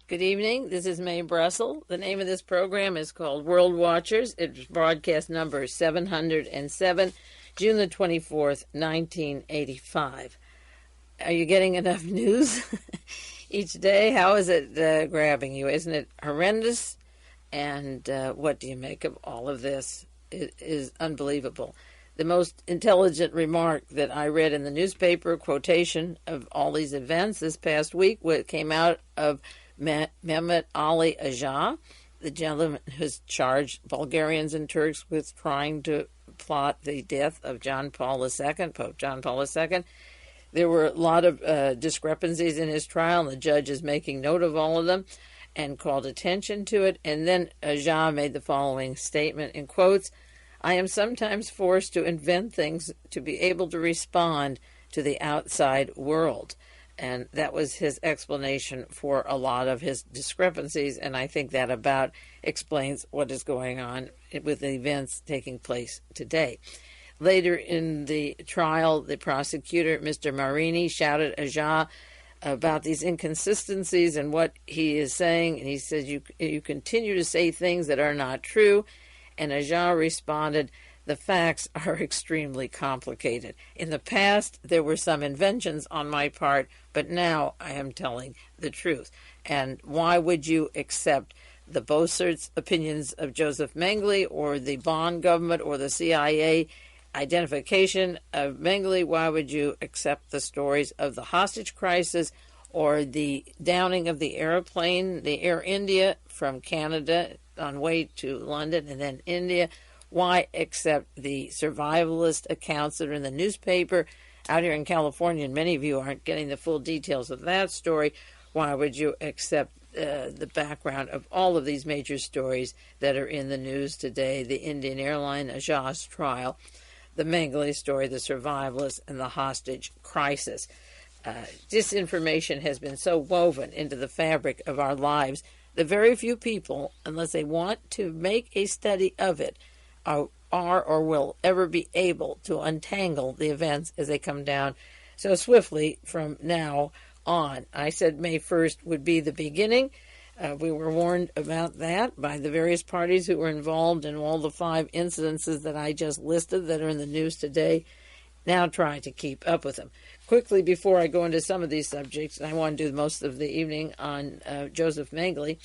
Good evening. This is Mae Brussell. The name of this program is called World Watchers. It's broadcast number 707, June the 24th, 1985. Are you getting enough news each day? How is it grabbing you? Isn't it horrendous? And what do you make of all of this? It is unbelievable. The most intelligent remark that I read in the newspaper, quotation of all these events this past week, what came out of Mehmet Agca, the gentleman who's charged Bulgarians and Turks with trying to plot the death of John Paul II, Pope John Paul II. There were a lot of discrepancies in his trial, and the judge is making note of all of them and called attention to it. And then Agca made the following statement in quotes: "I am sometimes forced to invent things to be able to respond to the outside world." And that was his explanation for a lot of his discrepancies, and I think that about explains what is going on with the events taking place today. Later in the trial, the prosecutor, Mr. Marini, shouted at Agca about these inconsistencies and what he is saying, and he says, you continue to say things that are not true. And Agca responded, "The facts are extremely complicated. In the past, there were some inventions on my part, but now I am telling the truth. And why would you accept the Boesert's opinions of Joseph Mengele or the Bonn government or the CIA identification of Mengele? Why would you accept the stories of the hostage crisis or the downing of the airplane, the Air India from Canada on way to London and then India? Why accept the survivalist accounts that are in the newspaper out here in California? And many of you aren't getting the full details of that story. Why would you accept the background of all of these major stories that are in the news today? The Indian airline, Agca's trial, the Mengele story, the survivalists, and the hostage crisis. Disinformation has been so woven into the fabric of our lives that very few people, unless they want to make a study of it, are or will ever be able to untangle the events as they come down so swiftly from now on. I said May 1st would be the beginning. We were warned about that by the various parties who were involved in all the 5 incidences that I just listed that are in the news today. Now trying to keep up with them. Quickly, before I go into some of these subjects, and I want to do most of the evening on Joseph Mengele,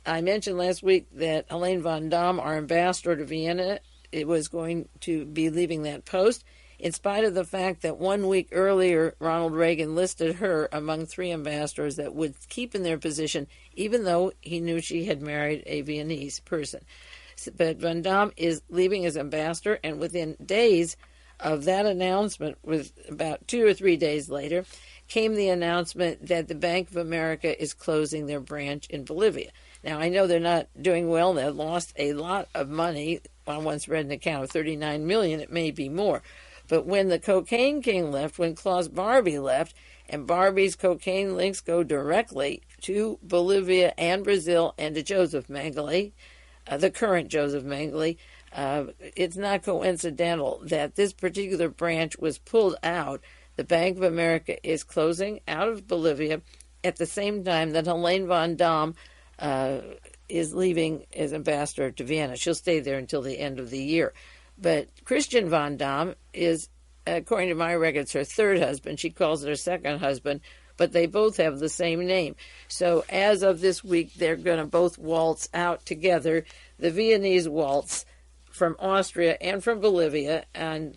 I mentioned last week that Helene von Damm, our ambassador to Vienna, it was going to be leaving that post, in spite of the fact that 1 week earlier, Ronald Reagan listed her among 3 ambassadors that would keep in their position, even though he knew she had married a Viennese person. But von Damm is leaving as ambassador, and within days of that announcement, with about 2 or 3 days later, came the announcement that the Bank of America is closing their branch in Bolivia. Now, I know they're not doing well. They lost a lot of money. I once read an account of $39 million. It may be more. But when the cocaine king left, when Klaus Barbie left, and Barbie's cocaine links go directly to Bolivia and Brazil and to Joseph Mengele, the current Joseph Mengele, it's not coincidental that this particular branch was pulled out. The Bank of America is closing out of Bolivia at the same time that Helene von Damm is leaving as ambassador to Vienna. She'll stay there until the end of the year. But Christian von Damm is, according to my records, her 3rd husband. She calls it her 2nd husband, but they both have the same name. So as of this week, they're going to both waltz out together, the Viennese waltz from Austria and from Bolivia, and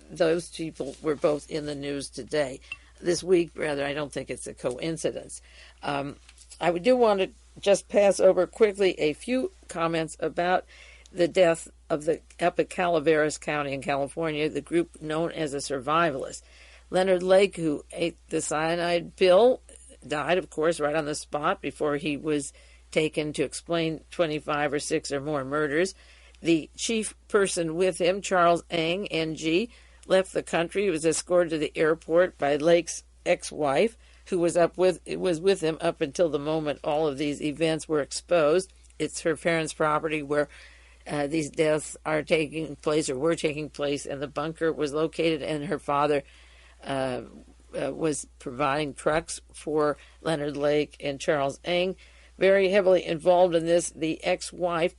those people were both in the news today. This week, rather, I don't think it's a coincidence. I do want to just pass over quickly a few comments about the death of the up at Calaveras County in California, the group known as the Survivalists. Leonard Lake, who ate the cyanide pill, died, of course, right on the spot before he was taken to explain 25 or 6 or more murders. The chief person with him, Charles Ng, NG, left the country. He was escorted to the airport by Lake's ex-wife, who was with him up until the moment all of these events were exposed. It's her parents' property where these deaths are taking place or were taking place, and the bunker was located, and her father was providing trucks for Leonard Lake and Charles Ng. Very heavily involved in this. The ex-wife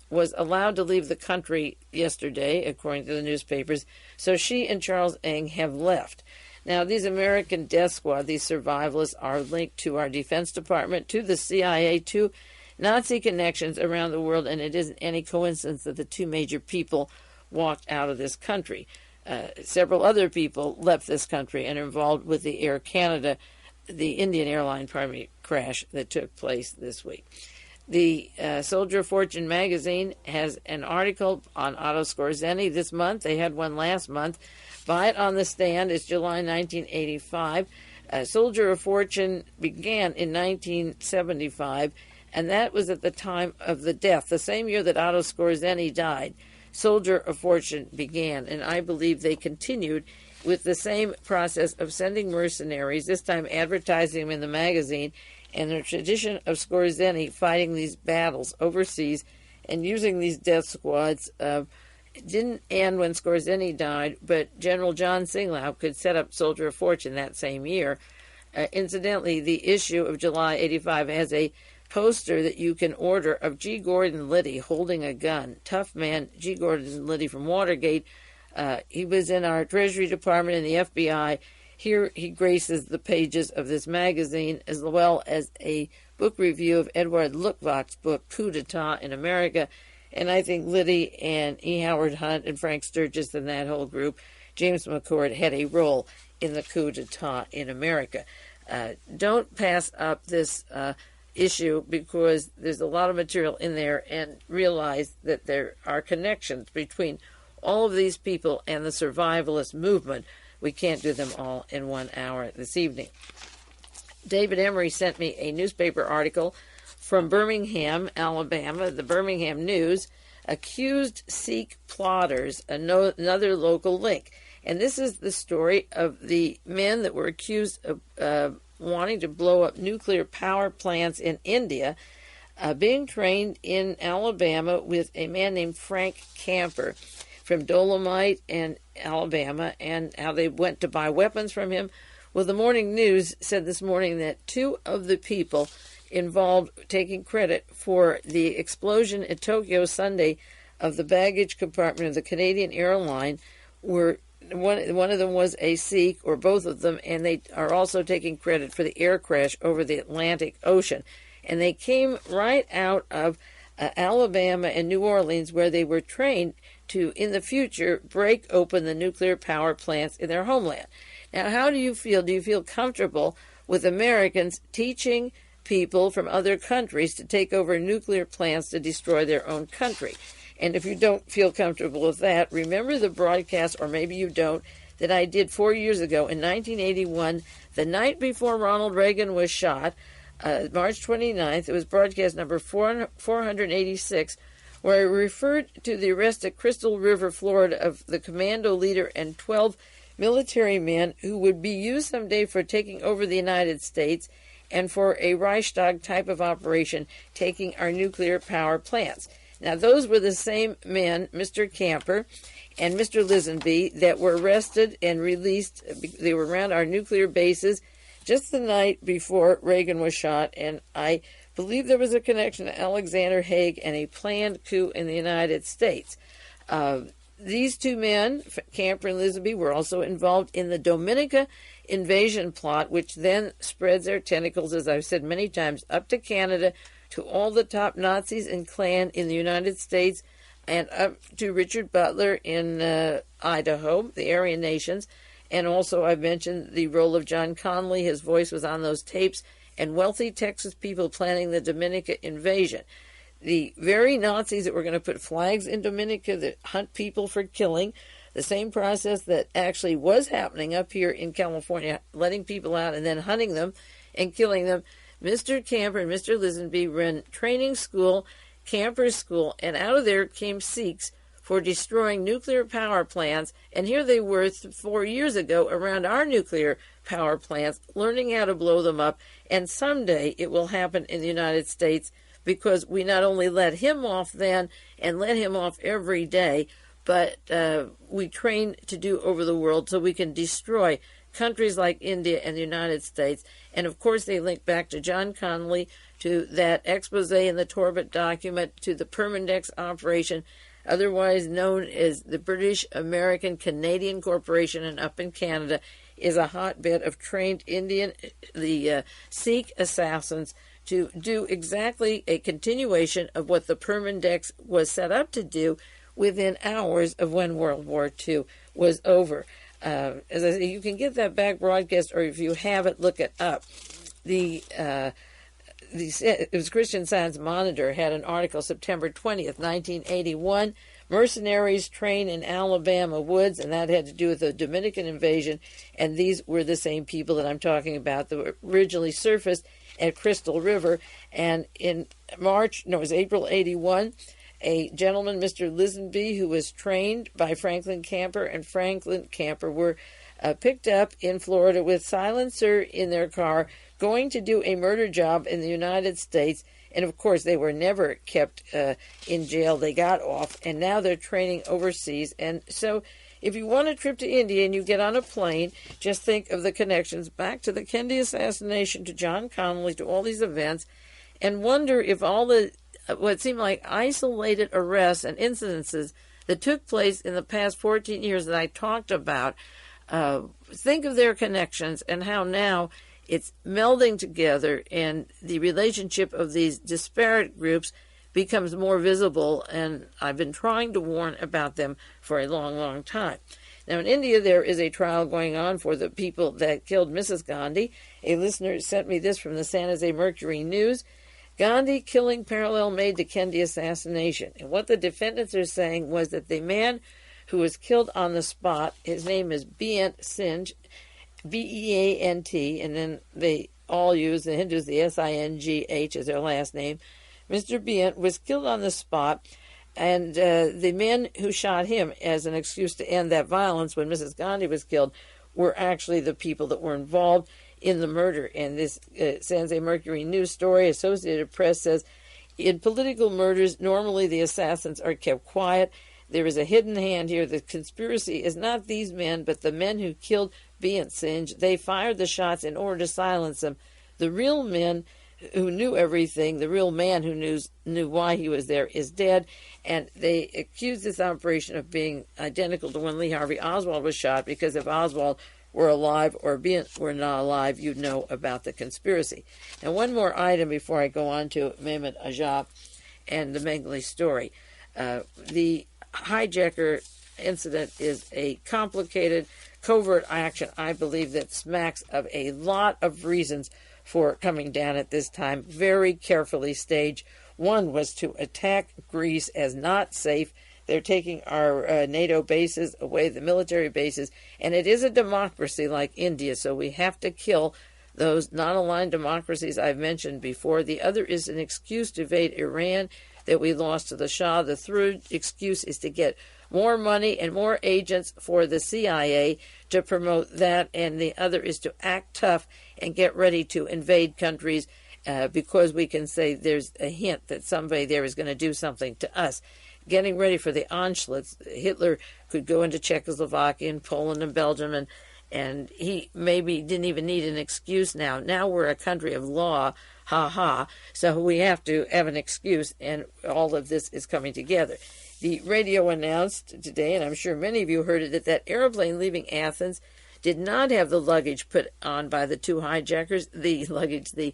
was allowed to leave the country yesterday, according to the newspapers, so she and Charles Ng have left. Now, these American death squad, these survivalists, are linked to our Defense Department, to the CIA, to Nazi connections around the world, and it isn't any coincidence that the two major people walked out of this country. Several other people left this country and are involved with the Air Canada, the Indian airline, crash that took place this week. The Soldier of Fortune magazine has an article on Otto Skorzeny this month. They had one last month. Buy it on the stand. It's July 1985. Soldier of Fortune began in 1975, and that was at the time of the death, the same year that Otto Skorzeny died. Soldier of Fortune began, and I believe they continued with the same process of sending mercenaries, this time advertising them in the magazine, and the tradition of Skorzeny fighting these battles overseas and using these death squads. It didn't end when Skorzeny died, but General John Singlaub could set up Soldier of Fortune that same year. Incidentally, the issue of July 85 has a poster that you can order of G. Gordon Liddy holding a gun. Tough man, G. Gordon Liddy from Watergate. He was in our Treasury Department in the FBI. Here he graces the pages of this magazine, as well as a book review of Edward Luttwak's book, Coup d'etat in America. And I think Liddy and E. Howard Hunt and Frank Sturgis and that whole group, James McCord, had a role in the coup d'etat in America. Don't pass up this issue, because there's a lot of material in there, and realize that there are connections between all of these people and the survivalist movement. We can't do them all in 1 hour this evening. David Emery sent me a newspaper article from Birmingham, Alabama, the Birmingham News, accused Sikh plotters, another local link. And this is the story of the men that were accused of wanting to blow up nuclear power plants in India, being trained in Alabama with a man named Frank Camper from Dolomite and Alabama, and how they went to buy weapons from him. Well, the Morning News said this morning that two of the people involved taking credit for the explosion at Tokyo Sunday of the baggage compartment of the Canadian airline were one of them was a Sikh, or both of them, and they are also taking credit for the air crash over the Atlantic Ocean. And they came right out of Alabama and New Orleans, where they were trained to, in the future, break open the nuclear power plants in their homeland. Now, how do you feel? Do you feel comfortable with Americans teaching people from other countries to take over nuclear plants to destroy their own country? And if you don't feel comfortable with that, remember the broadcast, or maybe you don't, that I did 4 years ago in 1981, the night before Ronald Reagan was shot, March 29th. It was broadcast number 486, where I referred to the arrest at Crystal River, Florida, of the commando leader and 12 military men who would be used someday for taking over the United States and for a Reichstag type of operation, taking our nuclear power plants. Now, those were the same men, Mr. Camper and Mr. Lisenby, that were arrested and released. They were around our nuclear bases just the night before Reagan was shot, and I believe there was a connection to Alexander Haig and a planned coup in the United States. These two men, Camper and Lisenby, were also involved in the Dominica invasion plot, which then spreads their tentacles, as I've said many times, up to Canada, to all the top Nazis and Klan in the United States, and up to Richard Butler in Idaho, the Aryan nations. And also I mentioned the role of John Connally. His voice was on those tapes, and wealthy Texas people planning the Dominica invasion. The very Nazis that were going to put flags in Dominica that hunt people for killing, the same process that actually was happening up here in California, letting people out and then hunting them and killing them. Mr. Camper and Mr. Lisenby ran training school, Camper's school, and out of there came Sikhs for destroying nuclear power plants. And here they were 4 years ago around our nuclear power plants, learning how to blow them up. And someday it will happen in the United States, because we not only let him off then and let him off every day, but we train to do over the world so we can destroy countries like India and the United States. And of course they link back to John Connally, to that expose in the Torbet document, to the Permindex operation, otherwise known as the British American Canadian Corporation, and up in Canada is a hotbed of trained Indian, the SIKH assassins, to do exactly a continuation of what the Permindex was set up to do within hours of when World War II was over. As I say, you can get that back broadcast, or if you have it, look it up. It was Christian Science Monitor had an article September 20th, 1981, mercenaries trained in Alabama woods, and that had to do with the Dominican invasion, and these were the same people that I'm talking about that originally surfaced at Crystal River. And in April 81, a gentleman, Mr. Lisenby, who was trained by Franklin Camper and Franklin Camper, were picked up in Florida with silencer in their car, going to do a murder job in the United States. And of course, they were never kept in jail. They got off, and now they're training overseas. And so if you want a trip to India and you get on a plane, just think of the connections back to the Kennedy assassination, to John Connally, to all these events, and wonder if all the what seemed like isolated arrests and incidences that took place in the past 14 years that I talked about, think of their connections and how now it's melding together, and the relationship of these disparate groups becomes more visible, and I've been trying to warn about them for a long, long time. Now, in India, there is a trial going on for the people that killed Mrs. Gandhi. A listener sent me this from the San Jose Mercury News. Gandhi killing parallel made to Kennedy assassination. And what the defendants are saying was that the man who was killed on the spot, his name is Beant Singh, B-E-A-N-T, and then they all use, the Hindus, the S-I-N-G-H as their last name. Mr. Beant was killed on the spot, and the men who shot him as an excuse to end that violence when Mrs. Gandhi was killed were actually the people that were involved in the murder. And this San Jose Mercury News story, Associated Press, says, in political murders, normally the assassins are kept quiet. There is a hidden hand here. The conspiracy is not these men, but the men who killed Beant Singh. They fired the shots in order to silence them. The real men who knew everything, the real man who knew why he was there, is dead. And they accused this operation of being identical to when Lee Harvey Oswald was shot, because if Oswald were alive or Beant were not alive, you'd know about the conspiracy. And one more item before I go on to Mehmet Agca and the Mengele story. The hijacker incident is a complicated, covert action, I believe, that smacks of a lot of reasons for coming down at this time, very carefully staged. One was to attack Greece as not safe. They're taking our NATO bases away, the military bases, and it is a democracy like India, so we have to kill those non-aligned democracies I've mentioned before. The other is an excuse to invade Iran that we lost to the Shah. The third excuse is to get more money and more agents for the CIA to promote that, and the other is to act tough and get ready to invade countries because we can say there's a hint that somebody there is going to do something to us. Getting ready for the Anschluss. Hitler could go into Czechoslovakia and Poland and Belgium, and he maybe didn't even need an excuse now. Now we're a country of law, ha-ha, so we have to have an excuse, and all of this is coming together. The radio announced today, and I'm sure many of you heard it, that airplane leaving Athens did not have the luggage put on by the two hijackers. The luggage, the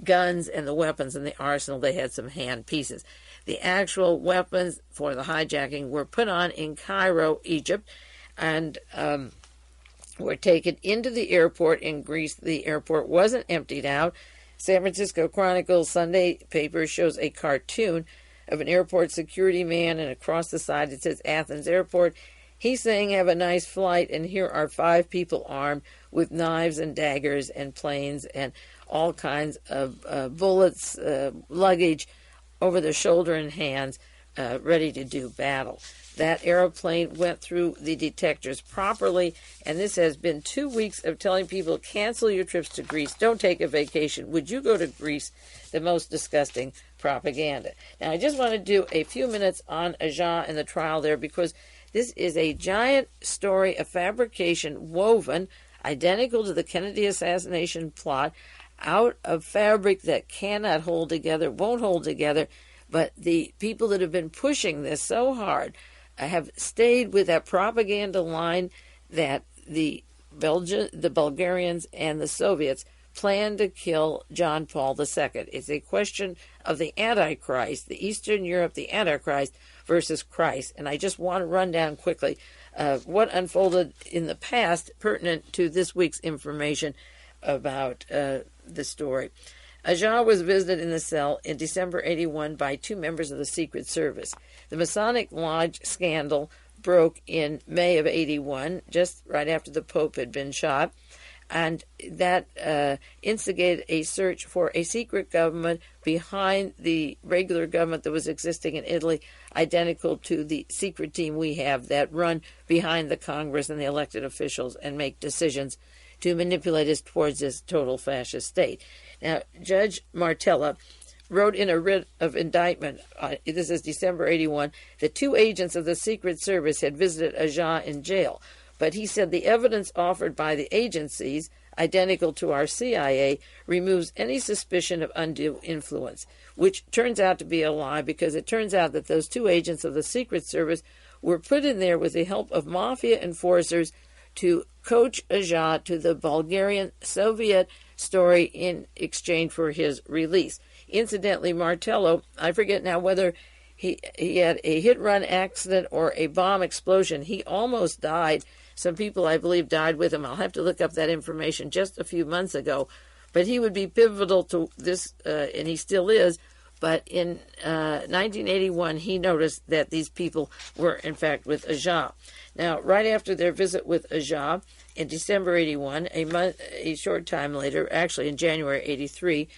guns and the weapons in the arsenal, they had some hand pieces. The actual weapons for the hijacking were put on in Cairo, Egypt, and were taken into the airport in Greece. The airport wasn't emptied out. San Francisco Chronicle Sunday paper shows a cartoon of an airport security man, and across the side it says Athens Airport. He's saying, have a nice flight, and here are 5 people armed with knives and daggers and planes and all kinds of bullets, luggage over their shoulder and hands, ready to do battle. That airplane went through the detectors properly, and this has been 2 weeks of telling people, cancel your trips to Greece. Don't take a vacation. Would you go to Greece? The most disgusting propaganda. Now, I just want to do a few minutes on Agca and the trial there, because This is a giant story, a fabrication woven identical to the Kennedy assassination plot out of fabric that cannot hold together, won't hold together. But the people that have been pushing this so hard have stayed with that propaganda line that the Bulgarians and the Soviets planned to kill John Paul II. It's a question of the Antichrist, the Eastern Europe, the Antichrist versus Christ. And I just want to run down quickly what unfolded in the past pertinent to this week's information about the story. Agca was visited in the cell in December 81 by two members of the Secret Service. The Masonic Lodge scandal broke in May of 81, just right after the Pope had been shot, and that instigated a search for a secret government behind the regular government that was existing in Italy, identical to the secret team we have that run behind the Congress and the elected officials and make decisions to manipulate us towards this total fascist state. Now, Judge Martella wrote in a writ of indictment, this is December 81, that two agents of the Secret Service had visited Agca in jail. But he said the evidence offered by the agencies, identical to our CIA, removes any suspicion of undue influence, which turns out to be a lie, because it turns out that those two agents of the Secret Service were put in there with the help of mafia enforcers to coach Agca to the Bulgarian Soviet story in exchange for his release. Incidentally, Martello, I forget now whether he had a hit-run accident or a bomb explosion. He almost died. Some people, I believe, died with him. I'll have to look up that information just a few months ago. But he would be pivotal to this, and he still is. But in 1981, he noticed that these people were, in fact, with Agca. Now, right after their visit with Agca in December 81, a short time later, actually in January 83,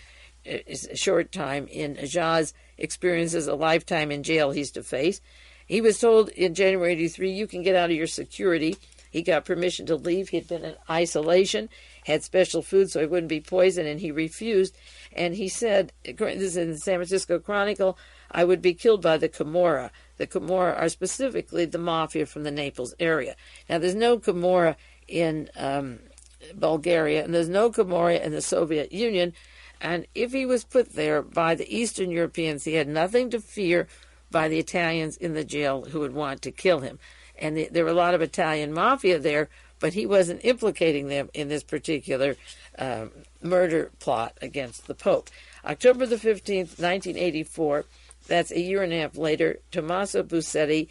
is a short time in Agca's experiences, a lifetime in jail he's to face. He was told in January 83, you can get out of your security. He got permission to leave. He had been in isolation, had special food so he wouldn't be poisoned, and he refused. And he said, this is in the San Francisco Chronicle, I would be killed by the Camorra. The Camorra are specifically the mafia from the Naples area. Now, there's no Camorra in Bulgaria, and there's no Camorra in the Soviet Union. And if he was put there by the Eastern Europeans, he had nothing to fear by the Italians in the jail who would want to kill him. And there were a lot of Italian mafia there, but he wasn't implicating them in this particular murder plot against the Pope. October the 15th, 1984, that's a year and a half later, Tomasi Buscetta,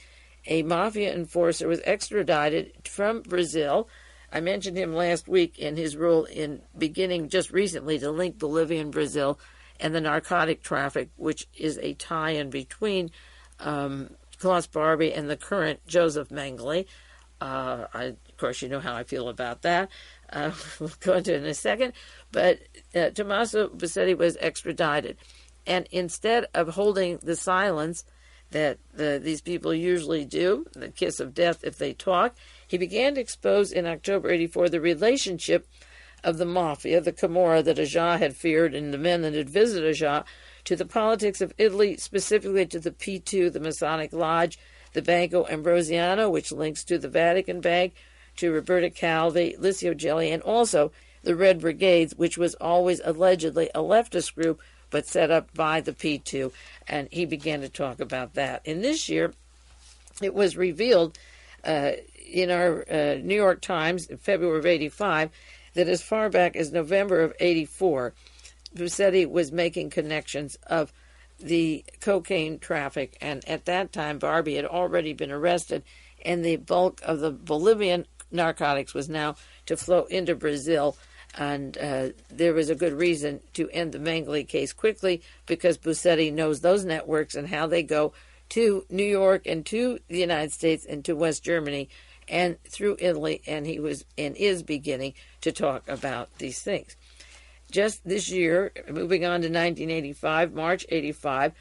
a mafia enforcer, was extradited from Brazil. I mentioned him last week in his role in beginning just recently to link Bolivia and Brazil and the narcotic traffic, which is a tie-in between Klaus Barbie and the current JOSEF Mengelе. Of course, you know how I feel about that. We'll go into it in a second. But Tomasi Buscetta was extradited. And instead of holding the silence that these people usually do, the kiss of death if they talk, he began to expose in October 84 the relationship of the mafia, the Camorra that Agca had feared, and the men that had visited Agca, to the politics of Italy, specifically to the P2, the Masonic Lodge, the Banco Ambrosiano, which links to the Vatican Bank, to Roberto Calvi, Licio Gelli, and also the Red Brigades, which was always allegedly a leftist group, but set up by the P2, and he began to talk about that. And this year, it was revealed in our New York Times in February of 85 that as far back as November of 84, Buscetta was making connections of the cocaine traffic, and at that time Barbie had already been arrested, and the bulk of the Bolivian narcotics was now to flow into Brazil, and there was a good reason to end the Mengele case quickly, because Buscetta knows those networks and how they go to New York and to the United States and to West Germany and through Italy, and he was and is beginning to talk about these things. Just this year, moving on to 1985, March 85,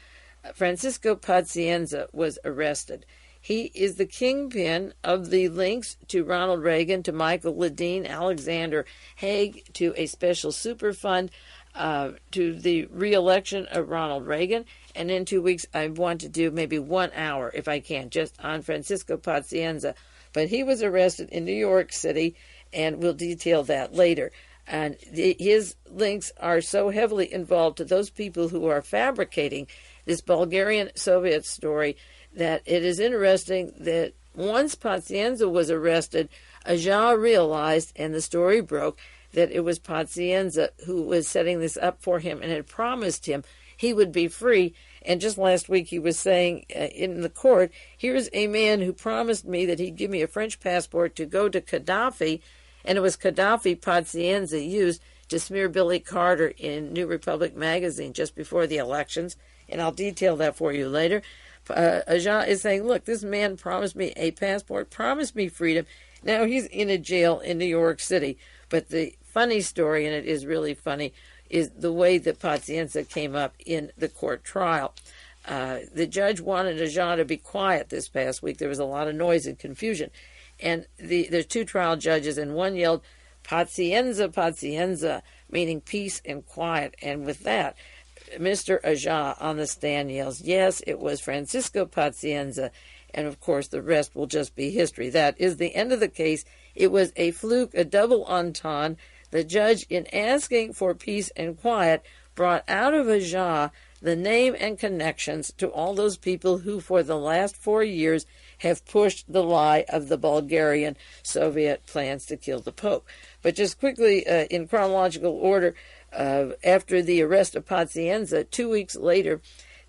Francisco Pazienza was arrested. He is the kingpin of the links to Ronald Reagan, to Michael Ledeen, Alexander Haig, to a special super fund, to the re-election of Ronald Reagan. And in 2 weeks, I want to do maybe 1 hour, if I can, just on Francisco Pazienza. But he was arrested in New York City, and we'll detail that later. And his links are so heavily involved to those people who are fabricating this Bulgarian Soviet story that it is interesting that once Pazienza was arrested, Agca realized, and the story broke, that it was Pazienza who was setting this up for him and had promised him he would be free. And just last week he was saying in the court, here's a man who promised me that he'd give me a French passport to go to Gaddafi, and it was Gaddafi Pazienza used to smear Billy Carter in New Republic magazine just before the elections, and I'll detail that for you later. Agca is saying, look, this man promised me a passport, promised me freedom. Now he's in a jail in New York City. But the funny story, and it is really funny, is the way that Pazienza came up in the court trial. The judge wanted Agca to be quiet this past week. There was a lot of noise and confusion. And there's two trial judges, and one yelled, Pazienza, Pazienza, meaning peace and quiet. And with that, Mr. Agca on the stand yells, yes, it was Francisco Pazienza. And, of course, the rest will just be history. That is the end of the case. It was a fluke, a double entendre. The judge, in asking for peace and quiet, brought out of Agca the name and connections to all those people who, for the last 4 years, have pushed the lie of the Bulgarian Soviet plans to kill the Pope. But just quickly, in chronological order, after the arrest of Pazienza, 2 weeks later,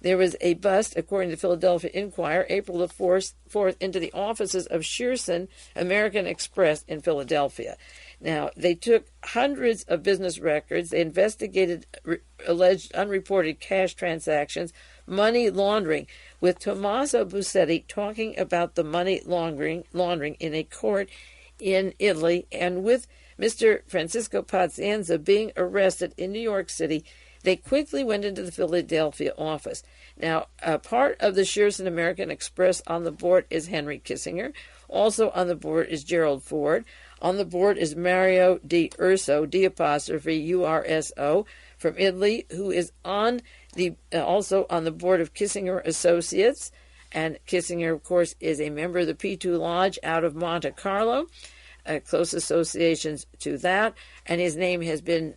there was a bust, according to the Philadelphia Inquirer, April the 4th, into the offices of Shearson American Express in Philadelphia. Now, they took hundreds of business records. They investigated alleged unreported cash transactions, money laundering, with Tomasi Buscetta talking about the money laundering in a court in Italy, and with Mr. Francisco Pazienza being arrested in New York City. They quickly went into the Philadelphia office. Now, part of the Shearson American Express on the board is Henry Kissinger. Also on the board is Gerald Ford. On the board is Mario Di Urso, D''Urso, from Italy, who is on the also on the board of Kissinger Associates. And Kissinger, of course, is a member of the P2 Lodge out of Monte Carlo. Close associations to that, and his name has been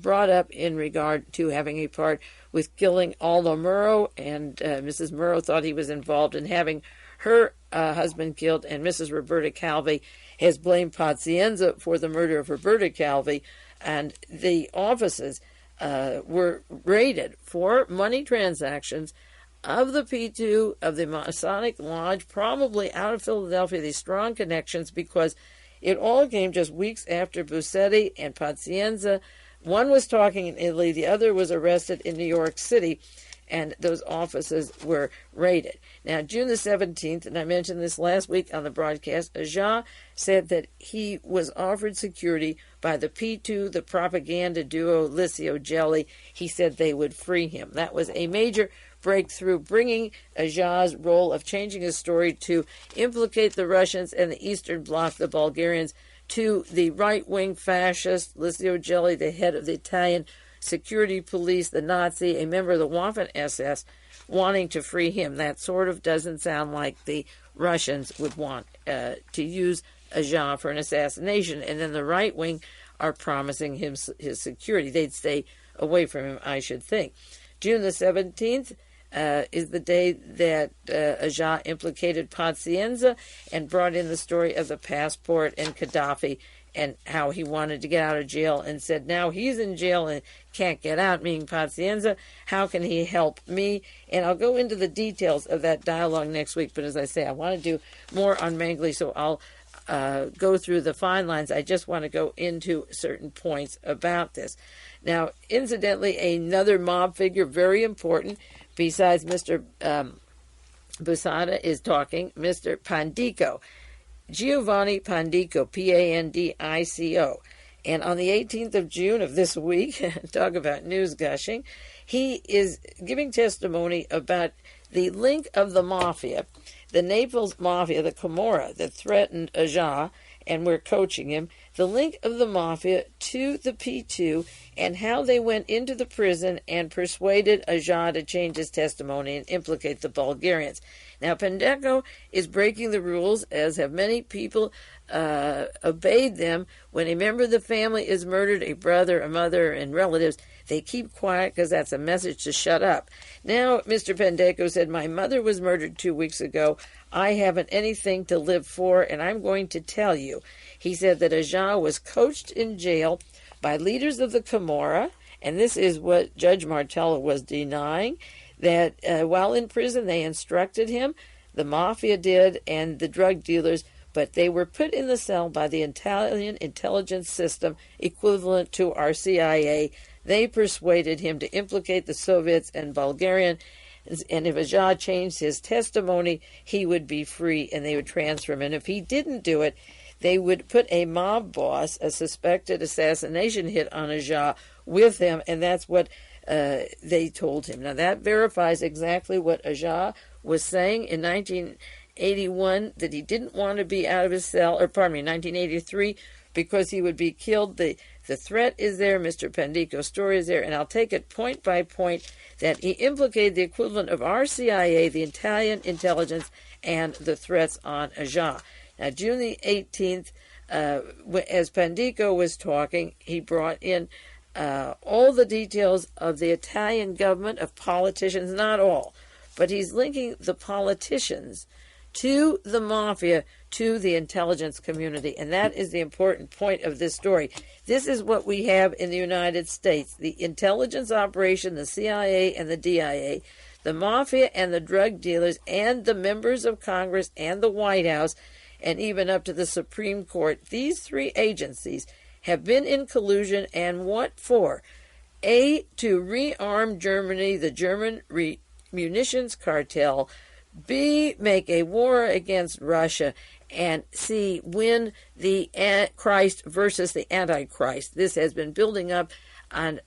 brought up in regard to having a part with killing Aldo Murrow, and Mrs. Murrow thought he was involved in having her husband killed, and Mrs. Roberto Calvi has blamed Pazienza for the murder of Roberto Calvi, and the offices were raided for money transactions of the P2, of the Masonic Lodge, probably out of Philadelphia, these strong connections, because it all came just weeks after Buscetta and Pazienza. One was talking in Italy, the other was arrested in New York City, and those offices were raided. Now, June the 17th, and I mentioned this last week on the broadcast, Agca said that he was offered security by the P2, the propaganda duo Licio Gelli. He said they would free him. That was a major breakthrough, bringing Agca's role of changing his story to implicate the Russians and the Eastern Bloc, the Bulgarians, to the right-wing fascist Licio Gelli, the head of the Italian security police, the Nazi, a member of the Waffen-SS, wanting to free him. That sort of doesn't sound like the Russians would want to use Agca for an assassination, and then the right-wing are promising him his security. They'd stay away from him, I should think. June the 17th is the day that Agca implicated Pazienza and brought in the story of the passport and Gaddafi and how he wanted to get out of jail, and said now he's in jail and can't get out, meaning Pazienza, how can he help me? And I'll go into the details of that dialogue next week, but as I say, I want to do more on Mengele, so I'll go through the fine lines. I just want to go into certain points about this. Now, incidentally, another mob figure, very important, besides Mr. Buscetta is talking, Mr. Pandico. Giovanni Pandico, Pandico. And on the 18th of June of this week, talk about news gushing, he is giving testimony about the link of the mafia, the Naples mafia, the Camorra, that threatened Agca, and we're coaching him. the link of the mafia to the P2 and how they went into the prison and persuaded Agca to change his testimony and implicate the Bulgarians. Now, Pendeko is breaking the rules, as have many people obeyed them. When a member of the family is murdered, a brother, a mother, and relatives, they keep quiet because that's a message to shut up. Now, Mr. Pendeko said, my mother was murdered 2 weeks ago. I haven't anything to live for, and I'm going to tell you. He said that Agca was coached in jail by leaders of the Camorra, and this is what Judge Martello was denying, that while in prison they instructed him, the mafia did, and the drug dealers, but they were put in the cell by the Italian intelligence system equivalent to our CIA. They persuaded him to implicate the Soviets and Bulgarians, and if Agca changed his testimony, he would be free and they would transfer him. And if he didn't do it, they would put a mob boss, a suspected assassination hit on Agca with him, and that's what they told him. Now, that verifies exactly what Agca was saying in 1981, that he didn't want to be out of his cell, or pardon me, 1983, because he would be killed. The threat is there, Mr. Pendeko's story is there, and I'll take it point by point that he implicated the equivalent of our CIA, the Italian intelligence, and the threats on Agca. Now, June the 18th, as Pendeko was talking, he brought in all the details of the Italian government, of politicians, not all, but he's linking the politicians to the mafia, to the intelligence community, and that is the important point of this story. This is what we have in the United States: the intelligence operation, the CIA and the DIA, the mafia and the drug dealers, and the members of Congress and the White House, and even up to the Supreme Court. These three agencies have been in collusion, and what for? A, to rearm Germany, the German munitions cartel. B, make a war against Russia. And C, win the Christ versus the Antichrist. This has been building up.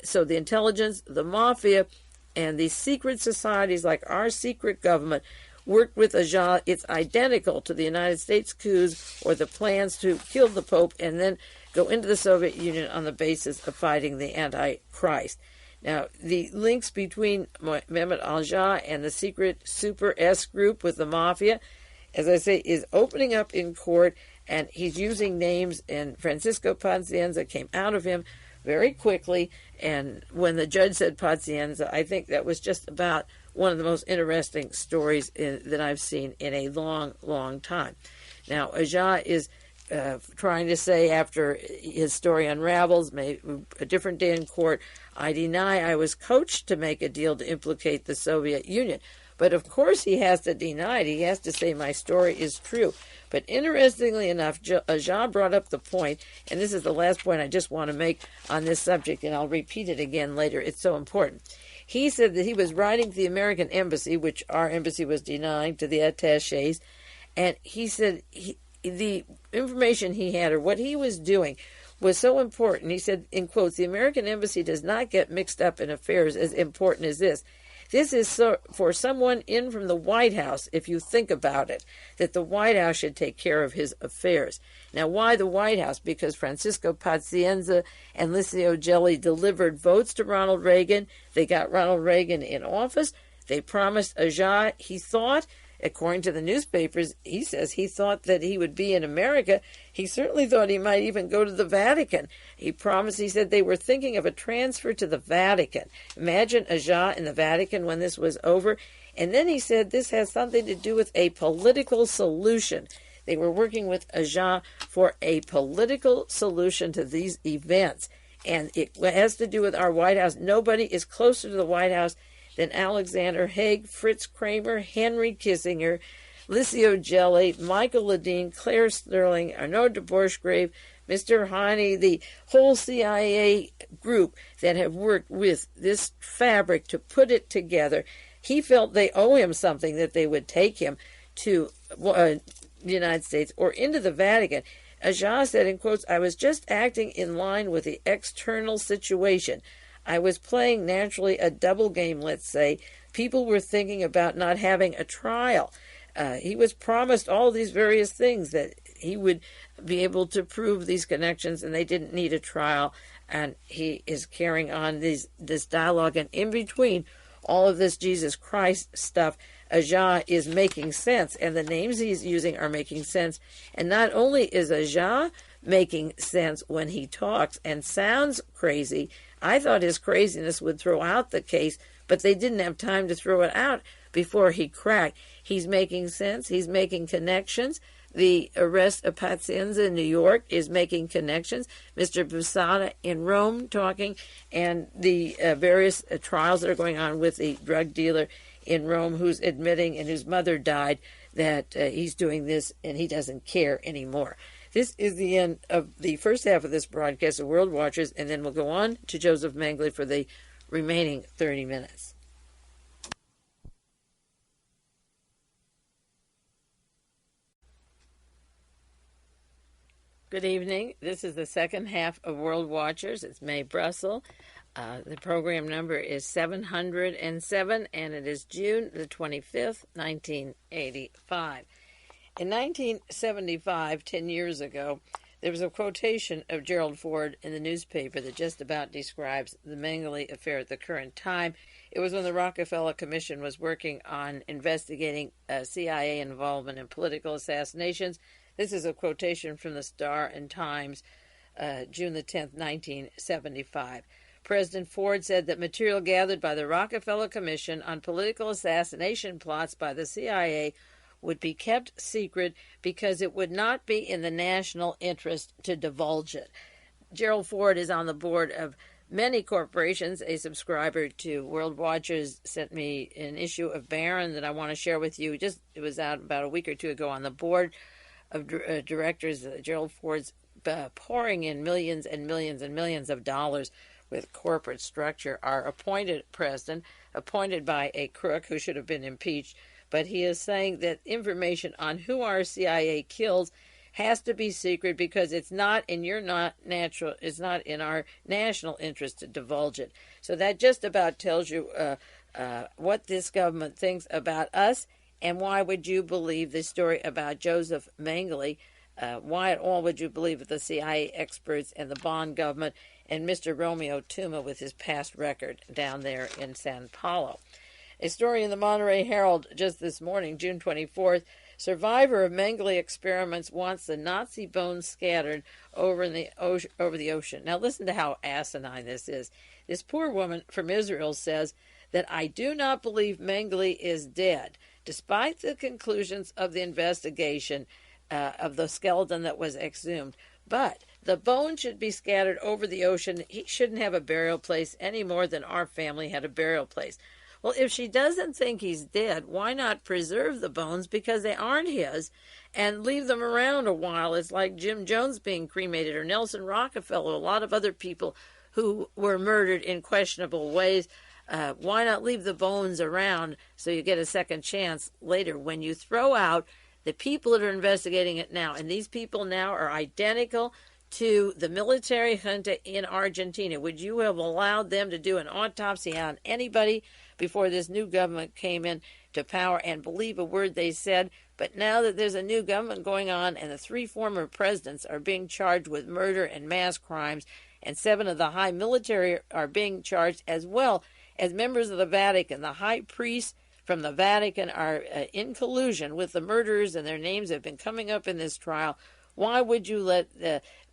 So the intelligence, the mafia, and these secret societies like our secret government worked with Agca. It's identical to the United States coups or the plans to kill the Pope and then go into the Soviet Union on the basis of fighting the Antichrist. Now, the links between Mehmet Agca and the secret Super S group with the mafia, as I say, is opening up in court, and he's using names, and Francisco Pazienza came out of him very quickly, and when the judge said Pazienza, I think that was just about one of the most interesting stories that I've seen in a long, long time. Now, Agca is trying to say, after his story unravels, a different day in court, I deny I was coached to make a deal to implicate the Soviet Union. But of course he has to deny it. He has to say my story is true. But interestingly enough, Agca brought up the point, and this is the last point I just want to make on this subject, and I'll repeat it again later. It's so important. He said that he was writing to the American embassy, which our embassy was denying, to the attachés, and he said the information he had, or what he was doing, was so important. He said, in quotes, the American embassy does not get mixed up in affairs as important as this. This is for someone in from the White House, if you think about it, that the White House should take care of his affairs. Now, why the White House? Because Francisco Pazienza and Licio Gelli delivered votes to Ronald Reagan. They got Ronald Reagan in office. They promised Agca, he thought, according to the newspapers, he says he thought that he would be in America. He certainly thought he might even go to the Vatican. He promised, he said they were thinking of a transfer to the Vatican. Imagine Agca in the Vatican when this was over. And then he said this has something to do with a political solution. They were working with Agca for a political solution to these events. And it has to do with our White House. Nobody is closer to the White House than Alexander Haig, Fritz Kramer, Henry Kissinger, Licio Gelli, Michael Ledeen, Claire Sterling, Arnaud de Borchgrave, Mr. Heine, the whole CIA group that have worked with this fabric to put it together. He felt they owe him something, that they would take him to the United States or into the Vatican. Agca said, in quotes, I was just acting in line with the external situation. I was playing, naturally, a double game, let's say. People were thinking about not having a trial. He was promised all these various things, that he would be able to prove these connections and they didn't need a trial. And he is carrying on this dialogue. And in between all of this Jesus Christ stuff, Agca is making sense, and the names he's using are making sense. And not only is Agca making sense when he talks and sounds crazy, I thought his craziness would throw out the case, but they didn't have time to throw it out before he cracked. He's making sense. He's making connections. The arrest of Pazienza in New York is making connections. Mr. Buscetta in Rome talking, and the various trials that are going on with the drug dealer in Rome who's admitting, and whose mother died, that he's doing this and he doesn't care anymore. This is the end of the first half of this broadcast of World Watchers, and then we'll go on to Joseph Mengele for the remaining 30 minutes. Good evening. This is the second half of World Watchers. It's Mae Brussell. The program number is 707, and it is June the 25th, 1985. In 1975, 10 years ago, there was a quotation of Gerald Ford in the newspaper that just about describes the Mengele affair at the current time. It was when the Rockefeller Commission was working on investigating CIA involvement in political assassinations. This is a quotation from the Star and Times, June the 10th, 1975. President Ford said that material gathered by the Rockefeller Commission on political assassination plots by the CIA would be kept secret because it would not be in the national interest to divulge it. Gerald Ford is on the board of many corporations. A subscriber to World Watchers sent me an issue of Barron that I want to share with you. It was out about a week or two ago on the board of directors. Gerald Ford's pouring in millions and millions and millions of dollars with corporate structure. Our appointed president, appointed by a crook who should have been impeached, but he is saying that information on who our CIA kills has to be secret because it's not in it's not in our national interest to divulge it. So that just about tells you what this government thinks about us, and why would you believe the story about Joseph Mengele? Why at all would you believe the CIA experts and the Bond government and Mr. Romeo Tuma with his past record down there in Sao Paulo? A story in the Monterey Herald just this morning, June 24th, survivor of Mengele experiments wants the Nazi bones scattered over the ocean. Now listen to how asinine this is. This poor woman from Israel says that I do not believe Mengele is dead, despite the conclusions of the investigation of the skeleton that was exhumed. But the bones should be scattered over the ocean. He shouldn't have a burial place any more than our family had a burial place. Well, if she doesn't think he's dead, why not preserve the bones because they aren't his and leave them around a while? It's like Jim Jones being cremated or Nelson Rockefeller, a lot of other people who were murdered in questionable ways. Why not leave the bones around so you get a second chance later when you throw out the people that are investigating it now? And these people now are identical to the military junta in Argentina. Would you have allowed them to do an autopsy on anybody before this new government came in to power and believe a word they said? But now that there's a new government going on and the 3 former presidents are being charged with murder and mass crimes, and 7 of the high military are being charged as well as members of the Vatican. The high priests from the Vatican are in collusion with the murderers, and their names have been coming up in this trial. Why would you let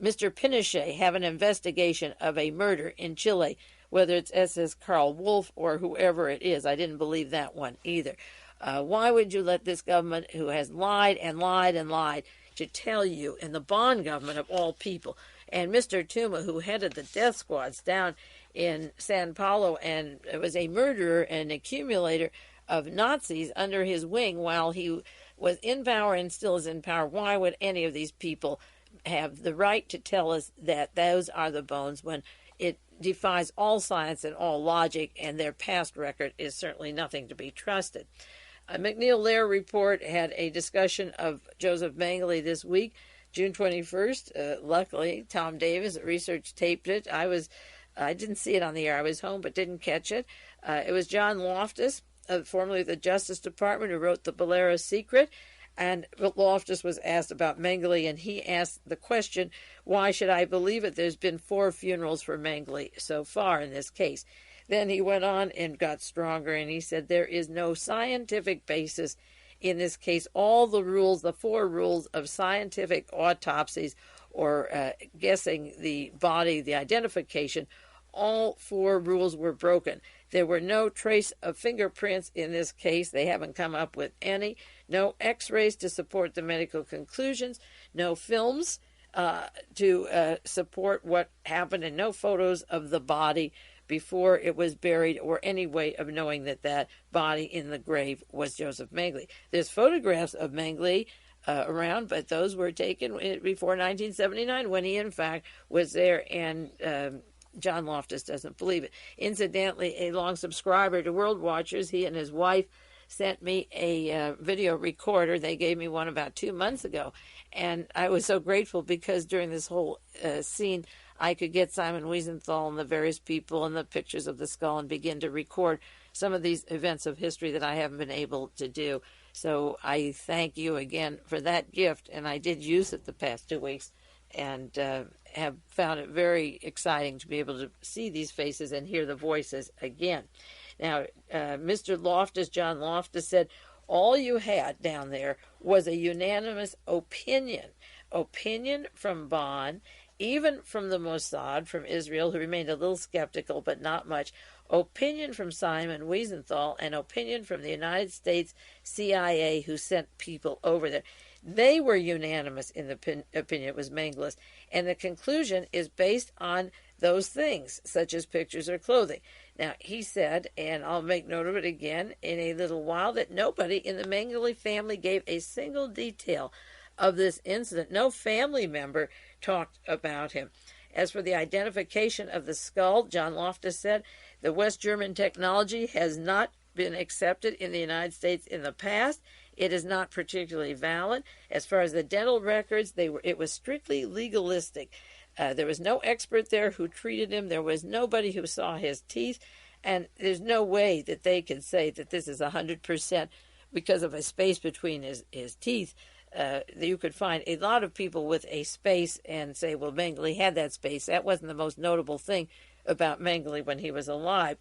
Mr. Pinochet have an investigation of a murder in Chile, whether it's SS Karl Wolf or whoever it is? I didn't believe that one either. Why would you let this government, who has lied and lied and lied, to tell you, and the Bond government of all people, and Mr. Tuma, who headed the death squads down in Sao Paulo and was a murderer and accumulator of Nazis under his wing while he was in power and still is in power, why would any of these people have the right to tell us that those are the bones when it defies all science and all logic, and their past record is certainly nothing to be trusted? A McNeil-Lehrer report had a discussion of Joseph Mengele this week, June 21st. Luckily, Tom Davis at Research taped it. I didn't see it on the air. I was home but didn't catch it. It was John Loftus, formerly of the Justice Department, who wrote The Bolero Secret. And Loftus was asked about Mengele, and he asked the question, why should I believe it? There's been 4 funerals for Mengele so far in this case. Then he went on and got stronger, and he said there is no scientific basis in this case. All the rules, the 4 rules of scientific autopsies or guessing the body, the identification, all 4 rules were broken. There were no trace of fingerprints in this case. They haven't come up with any. No x-rays to support the medical conclusions. No films to support what happened, and no photos of the body before it was buried, or any way of knowing that that body in the grave was Joseph Mengele. There's photographs of Mengele around, but those were taken before 1979, when he in fact was there, and John Loftus doesn't believe it. Incidentally, a long subscriber to World Watchers, he and his wife sent me a video recorder. They gave me one about 2 months ago, and I was so grateful because during this whole scene, I could get Simon Wiesenthal and the various people and the pictures of the skull and begin to record some of these events of history that I haven't been able to do. So I thank you again for that gift, and I did use it the past 2 weeks, and have found it very exciting to be able to see these faces and hear the voices again. Now, Mr. Loftus, John Loftus, said all you had down there was a unanimous opinion from Bonn, even from the Mossad, from Israel, who remained a little skeptical, but not much, opinion from Simon Wiesenthal, and opinion from the United States CIA, who sent people over there. They were unanimous in the opinion it was Mengele's, and the conclusion is based on those things, such as pictures or clothing. Now, he said, and I'll make note of it again in a little while, that nobody in the Mengele family gave a single detail of this incident. No family member talked about him. As for the identification of the skull, John Loftus said, the West German technology has not been accepted in the United States in the past. It is not particularly valid. As far as the dental records, it was strictly legalistic. There was no expert there who treated him. There was nobody who saw his teeth. And there's no way that they can say that this is 100% because of a space between his teeth. You could find a lot of people with a space and say, well, Mengele had that space. That wasn't the most notable thing about Mengele when he was alive.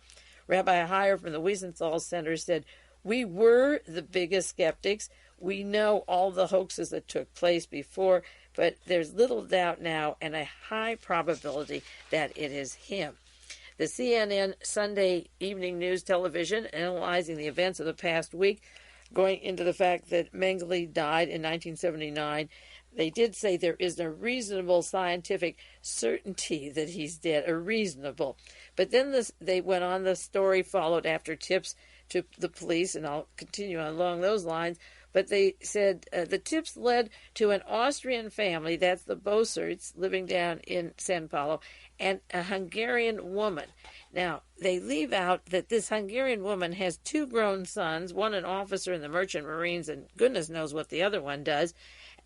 Rabbi Heyer from the Wiesenthal Center said, we were the biggest skeptics. We know all the hoaxes that took place before, but there's little doubt now and a high probability that it is him. The CNN Sunday Evening News Television, analyzing the events of the past week, going into the fact that Mengele died in 1979, they did say there is a reasonable scientific certainty that he's dead, a reasonable. But then they went on, the story followed after tips to the police, and I'll continue along those lines. But they said the tips led to an Austrian family, that's the Bossarts, living down in San Paulo, and a Hungarian woman. Now, they leave out that this Hungarian woman has 2 grown sons, one an officer in the Merchant Marines, and goodness knows what the other one does,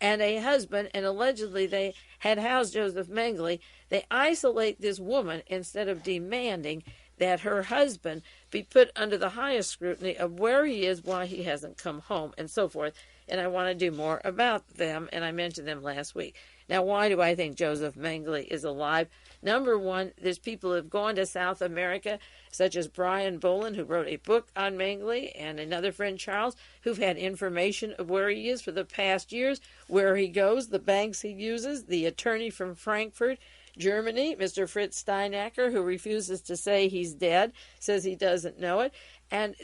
and a husband, and allegedly they had housed Joseph Mengele. They isolate this woman instead of demanding that her husband be put under the highest scrutiny of where he is, why he hasn't come home, and so forth. And I want to do more about them, and I mentioned them last week. Now, why do I think Joseph Mengele is alive? Number one, there's people who have gone to South America, such as Brian Boland, who wrote a book on Mengele, and another friend, Charles, who've had information of where he is for the past years, where he goes, the banks he uses, the attorney from Frankfurt, Germany, Mr. Fritz Steinacker, who refuses to say he's dead, says he doesn't know it. And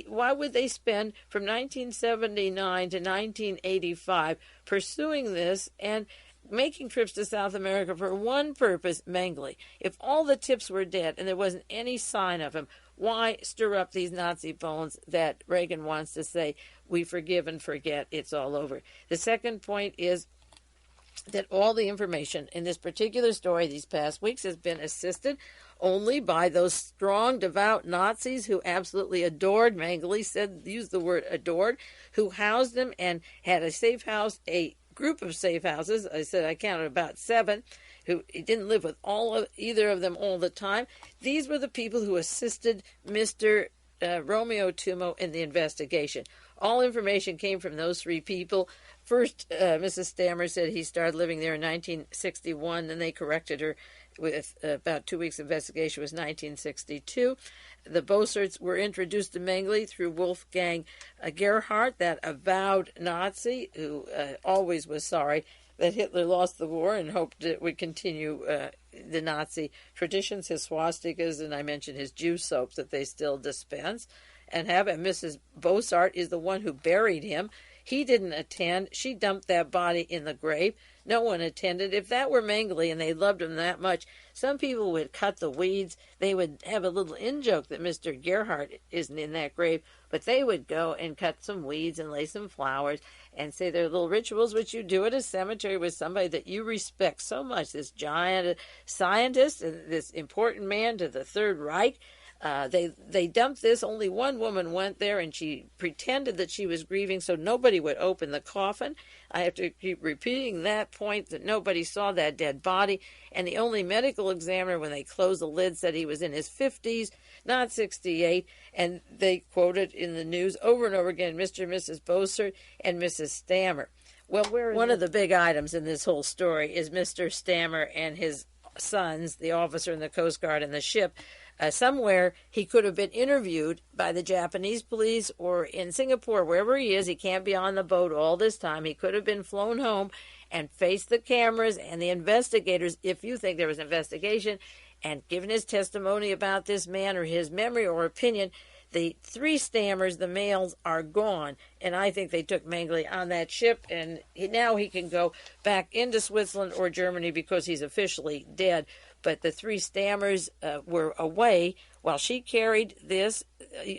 why would they spend from 1979 to 1985 pursuing this and making trips to South America for one purpose, Mengele? If all the tips were dead and there wasn't any sign of him, why stir up these Nazi bones that Reagan wants to say, we forgive and forget, it's all over? The second point is that all the information in this particular story these past weeks has been assisted only by those strong, devout Nazis who absolutely adored Mengele, used the word adored, who housed him and had a safe house, a group of safe houses. I said I counted about 7. He didn't live with either of them all the time. These were the people who assisted Mr. Romeo Tumo in the investigation. All information came from those three people. First, Mrs. Stammer said he started living there in 1961. Then they corrected her with about 2 weeks investigation was 1962. The Boserts were introduced to Mengele through Wolfgang Gerhardt, that avowed Nazi who always was sorry that Hitler lost the war and hoped it would continue the Nazi traditions, his swastikas, and I mentioned his Jew soaps that they still dispense and have. And Mrs. Bossart is the one who buried him. He didn't attend. She dumped that body in the grave. No one attended. If that were Mengele and they loved him that much, some people would cut the weeds. They would have a little in-joke that Mr. Gerhardt isn't in that grave, but they would go and cut some weeds and lay some flowers and say their little rituals, which you do at a cemetery with somebody that you respect so much, this giant scientist and this important man to the Third Reich. They dumped this. Only one woman went there, and she pretended that she was grieving so nobody would open the coffin. I have to keep repeating that point, that nobody saw that dead body. And the only medical examiner, when they closed the lid, said he was in his 50s, not 68. And they quoted in the news over and over again, Mr. and Mrs. Bossert and Mrs. Stammer. Well, one of the big items in this whole story is Mr. Stammer and his sons, the officer in the Coast Guard and the ship. Somewhere he could have been interviewed by the Japanese police or in Singapore, wherever he is. He can't be on the boat all this time. He could have been flown home and faced the cameras and the investigators, if you think there was an investigation, and given his testimony about this man or his memory or opinion. The three Stammers, the males, are gone, and I think they took Mengele on that ship, and now he can go back into Switzerland or Germany because he's officially dead. But the three Stammers were away while she carried this,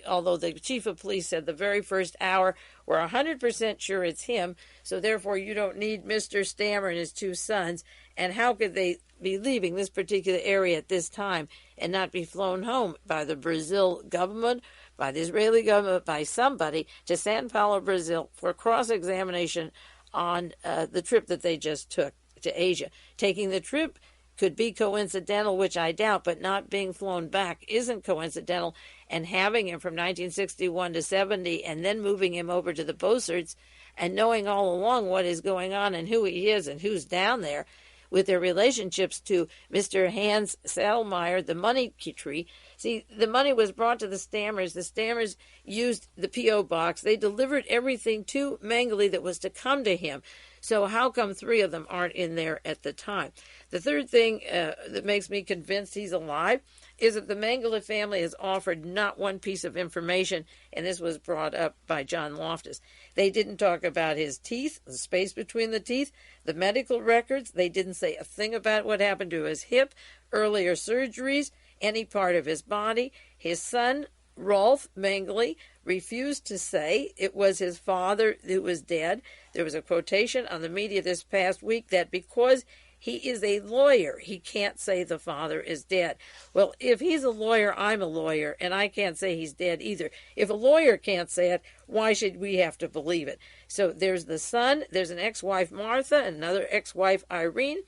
although the chief of police said the very first hour, we're 100% sure it's him, so therefore you don't need Mr. Stammer and his two sons. And how could they be leaving this particular area at this time and not be flown home by the Brazil government, by the Israeli government, by somebody to Sao Paulo, Brazil, for cross-examination on the trip that they just took to Asia? Taking the trip could be coincidental, which I doubt, but not being flown back isn't coincidental. And having him from 1961 to 70 and then moving him over to the Bosserts and knowing all along what is going on and who he is and who's down there, with their relationships to Mr. Hans Sadelmeyer, the money tree. See, the money was brought to the Stammers. The Stammers used the P.O. box. They delivered everything to Mengele that was to come to him. So how come three of them aren't in there at the time? The third thing that makes me convinced he's alive is that the Mengele family has offered not one piece of information, and this was brought up by John Loftus. They didn't talk about his teeth, the space between the teeth, the medical records. They didn't say a thing about what happened to his hip, earlier surgeries, any part of his body. His son, Rolf Mengele, refused to say it was his father who was dead. There was a quotation on the media this past week that because he is a lawyer, he can't say the father is dead. Well, if he's a lawyer, I'm a lawyer, and I can't say he's dead either. If a lawyer can't say it, why should we have to believe it? So there's the son, there's an ex-wife, Martha, another ex-wife, Irene.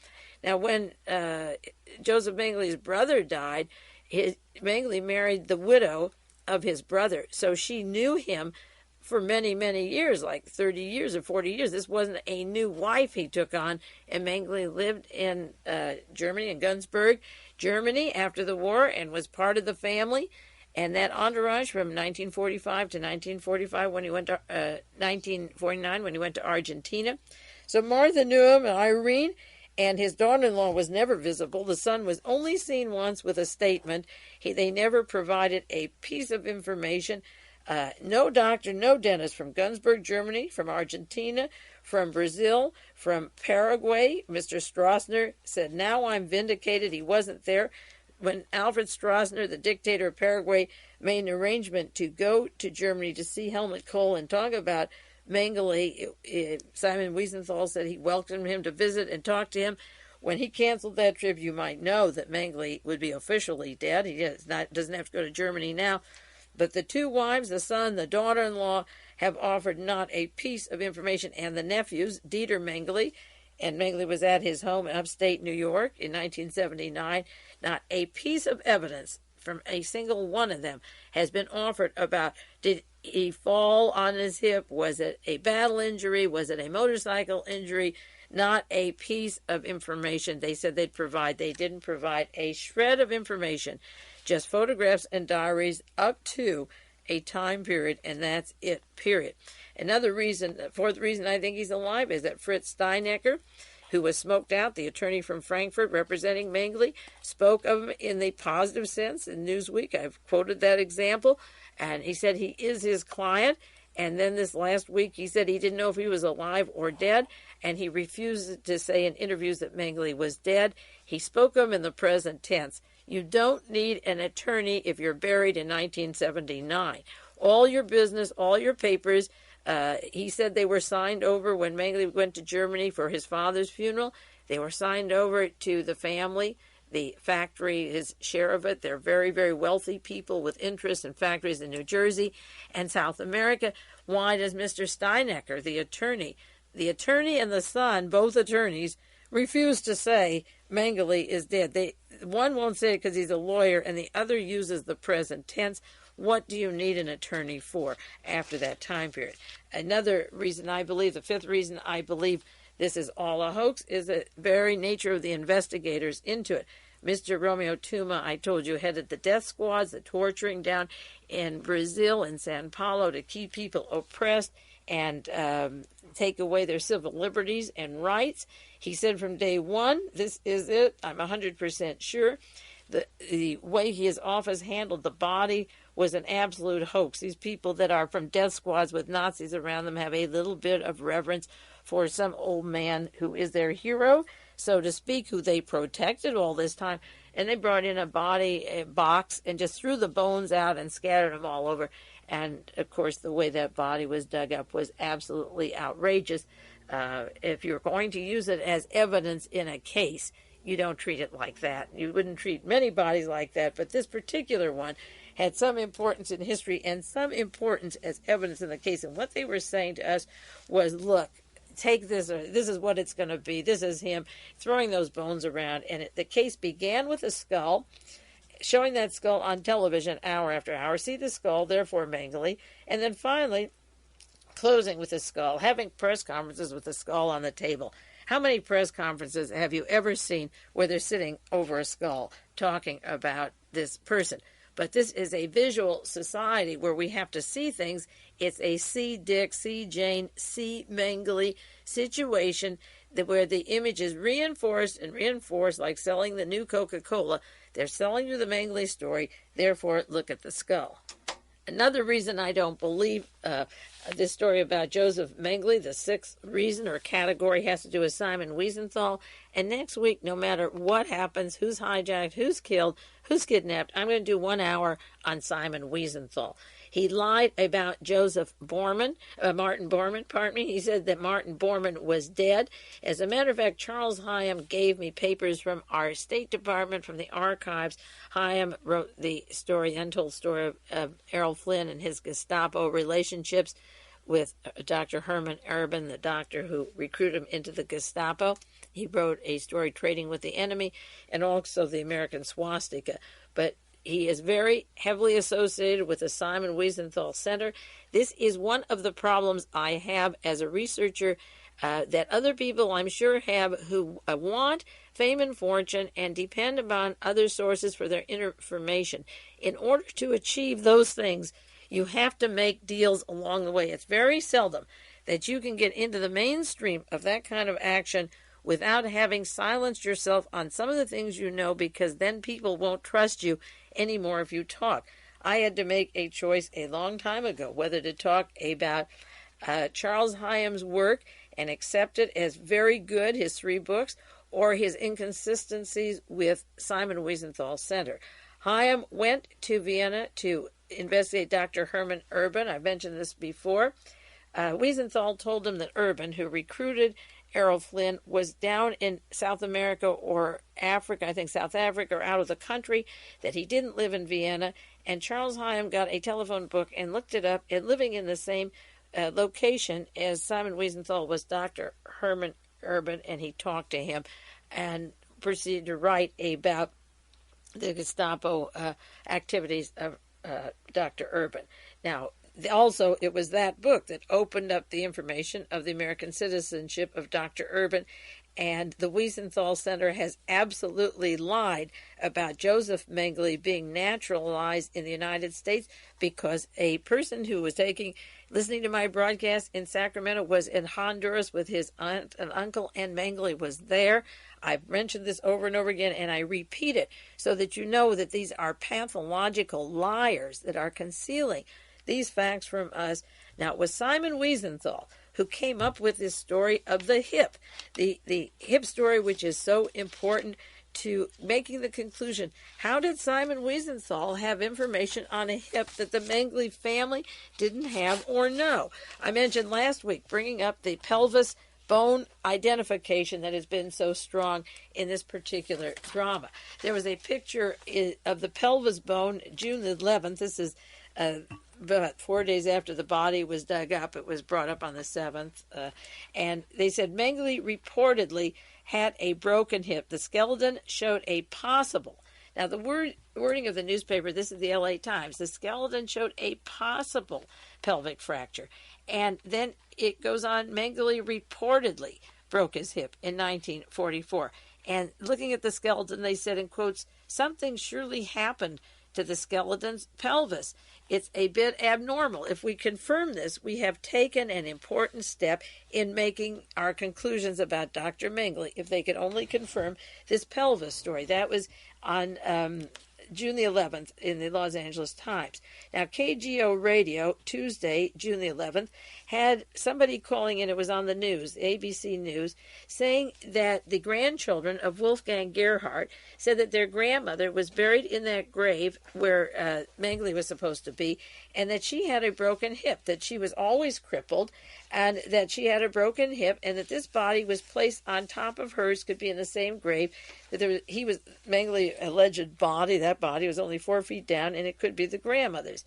Now, when Joseph Mengele's brother died, Mengele married the widow of his brother, so she knew him for many, many years, like 30 years or 40 years. This wasn't a new wife he took on, and Mengele lived in Germany, in Günzburg, Germany, after the war, and was part of the family. And that entourage from 1945 to 1945, when he went to 1949, when he went to Argentina. So Martha knew him, and Irene, and his daughter-in-law was never visible. The son was only seen once with a statement. They never provided a piece of information. No doctor, no dentist from Günzburg, Germany, from Argentina, from Brazil, from Paraguay. Mr. Stroessner said, now I'm vindicated. He wasn't there. When Alfred Stroessner, the dictator of Paraguay, made an arrangement to go to Germany to see Helmut Kohl and talk about Mengele, Simon Wiesenthal said he welcomed him to visit and talk to him. When he canceled that trip, you might know that Mengele would be officially dead. He doesn't have to go to Germany now. But the two wives, the son, the daughter-in-law, have offered not a piece of information. And the nephews, Dieter Mengele, and Mengele was at his home in upstate New York in 1979, not a piece of evidence from a single one of them has been offered about, did he fall on his hip? Was it a battle injury? Was it a motorcycle injury? Not a piece of information they said they'd provide. They didn't provide a shred of information, just photographs and diaries up to a time period, and that's it, period. Another reason, fourth reason I think he's alive is that Fritz Steinecker, who was smoked out, the attorney from Frankfurt representing Mengele, spoke of him in the positive sense in Newsweek. I've quoted that example, and he said he is his client. And then this last week he said he didn't know if he was alive or dead, and he refused to say in interviews that Mengele was dead. He spoke of him in the present tense. You don't need an attorney if you're buried in 1979. All your business, all your papers, he said they were signed over when Mengele went to Germany for his father's funeral. They were signed over to the family, the factory, his share of it. They're very, very wealthy people with interests in factories in New Jersey and South America. Why does Mr. Steinecker, the attorney and the son, both attorneys, refuse to say Mengele is dead? One won't say it because he's a lawyer, and the other uses the present tense. What do you need an attorney for after that time period? Another reason I believe, the fifth reason I believe this is all a hoax, is the very nature of the investigators into it. Mr. Romeo Tuma, I told you, headed the death squads, the torturing down in Brazil and Sao Paulo to keep people oppressed and take away their civil liberties and rights. He said from day one, this is it, I'm 100% sure. The way his office handled the body was an absolute hoax. These people that are from death squads with Nazis around them have a little bit of reverence for some old man who is their hero, so to speak, who they protected all this time. And they brought in a box, and just threw the bones out and scattered them all over. And, of course, the way that body was dug up was absolutely outrageous. If you're going to use it as evidence in a case, you don't treat it like that. You wouldn't treat many bodies like that, but this particular one had some importance in history and some importance as evidence in the case. And what they were saying to us was, look, take this, or this is what it's going to be. This is him throwing those bones around. And the case began with a skull, showing that skull on television hour after hour. See the skull, therefore Mengele. And then finally, closing with a skull, having press conferences with the skull on the table. How many press conferences have you ever seen where they're sitting over a skull talking about this person? But this is a visual society where we have to see things. It's a see Dick, see Jane, see Mengele situation where the image is reinforced and reinforced, like selling the new Coca-Cola. They're selling you the Mengele story, therefore look at the skull. Another reason I don't believe this story about Joseph Mengele, the sixth reason or category, has to do with Simon Wiesenthal. And next week, no matter what happens, who's hijacked, who's killed, who's kidnapped, I'm going to do 1 hour on Simon Wiesenthal. He lied about Martin Bormann, He said that Martin Bormann was dead. As a matter of fact, Charles Hyam gave me papers from our State Department, from the archives. Hyam wrote the story, untold story of Errol Flynn and his Gestapo relationships with Dr. Herman Urban, the doctor who recruited him into the Gestapo. He wrote a story, Trading with the Enemy, and also the American swastika. But he is very heavily associated with the Simon Wiesenthal Center. This is one of the problems I have as a researcher that other people, I'm sure, have, who want fame and fortune and depend upon other sources for their information. In order to achieve those things, you have to make deals along the way. It's very seldom that you can get into the mainstream of that kind of action without having silenced yourself on some of the things you know, because then people won't trust you anymore if you talk. I had to make a choice a long time ago whether to talk about Charles Hyam's work and accept it as very good, his 3 books, or his inconsistencies with Simon Wiesenthal Center. Hyam went to Vienna to investigate Dr. Herman Urban. I've mentioned this before. Wiesenthal told him that Urban, who recruited Errol Flynn, was down in South America or Africa, I think South Africa, or out of the country, that he didn't live in Vienna. And Charles Hyam got a telephone book and looked it up, and living in the same location as Simon Wiesenthal was Dr. Herman Urban, and he talked to him and proceeded to write about the Gestapo activities of Dr. Urban. Now, also, it was that book that opened up the information of the American citizenship of Dr. Urban, and the Wiesenthal Center has absolutely lied about Joseph Mengele being naturalized in the United States, because a person who was listening to my broadcast in Sacramento was in Honduras with his aunt and uncle, and Mengele was there. I've mentioned this over and over again, and I repeat it so that you know that these are pathological liars that are concealing these facts from us. Now, it was Simon Wiesenthal who came up with this story of the hip, the hip story, which is so important to making the conclusion. How did Simon Wiesenthal have information on a hip that the Mengele family didn't have or know? I mentioned last week bringing up the pelvis bone identification that has been so strong in this particular drama. There was a picture of the pelvis bone June the 11th. This is about 4 days after the body was dug up. It was brought up on the 7th. And they said Mengele reportedly had a broken hip. The skeleton showed a possible. Now, the wording of the newspaper, this is the LA Times, the skeleton showed a possible pelvic fracture. And then it goes on, Mengele reportedly broke his hip in 1944. And looking at the skeleton, they said in quotes, something surely happened to the skeleton's pelvis. It's a bit abnormal. If we confirm this, we have taken an important step in making our conclusions about Dr. Mengele, if they could only confirm this pelvis story. That was on June the 11th in the Los Angeles Times. Now, KGO Radio, Tuesday, June the 11th, had somebody calling in, it was on the news, ABC News, saying that the grandchildren of Wolfgang Gerhardt said that their grandmother was buried in that grave where Mengele was supposed to be, and that she had a broken hip, that she was always crippled, and that she had a broken hip, and that this body was placed on top of hers, could be in the same grave, that Mengele alleged body, that body was only 4 feet down, and it could be the grandmother's.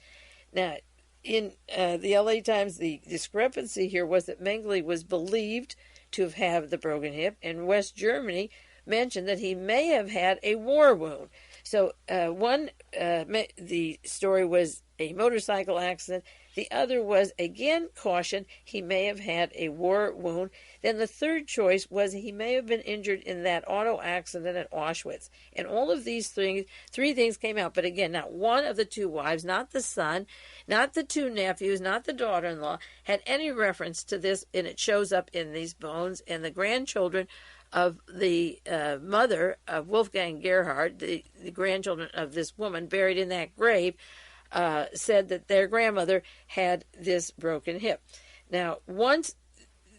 Now, in the LA Times, the discrepancy here was that Mengele was believed to have had the broken hip, and West Germany mentioned that he may have had a war wound. So the story was a motorcycle accident. The other was, again, caution, he may have had a war wound. Then the third choice was he may have been injured in that auto accident at Auschwitz. And all of these three things came out. But again, not one of the two wives, not the son, not the two nephews, not the daughter-in-law, had any reference to this, and it shows up in these bones. And the grandchildren of the mother of Wolfgang Gerhardt, the grandchildren of this woman buried in that grave, said that their grandmother had this broken hip. Now, once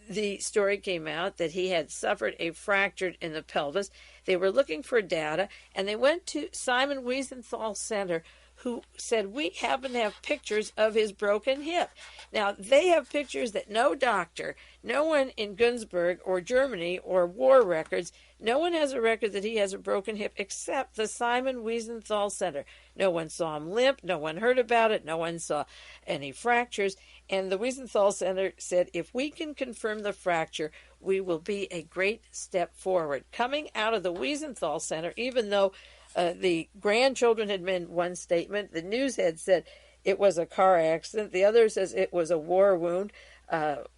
the story came out that he had suffered a fracture in the pelvis, they were looking for data, and they went to Simon Wiesenthal Center, who said, we happen to have pictures of his broken hip. Now, they have pictures that no doctor, no one in Günzburg or Germany or war records, no one has a record that he has a broken hip except the Simon Wiesenthal Center. No one saw him limp, no one heard about it, no one saw any fractures. And the Wiesenthal Center said, if we can confirm the fracture, we will be a great step forward. Coming out of the Wiesenthal Center, even though the grandchildren had made one statement, the news had said it was a car accident, the other says it was a war wound,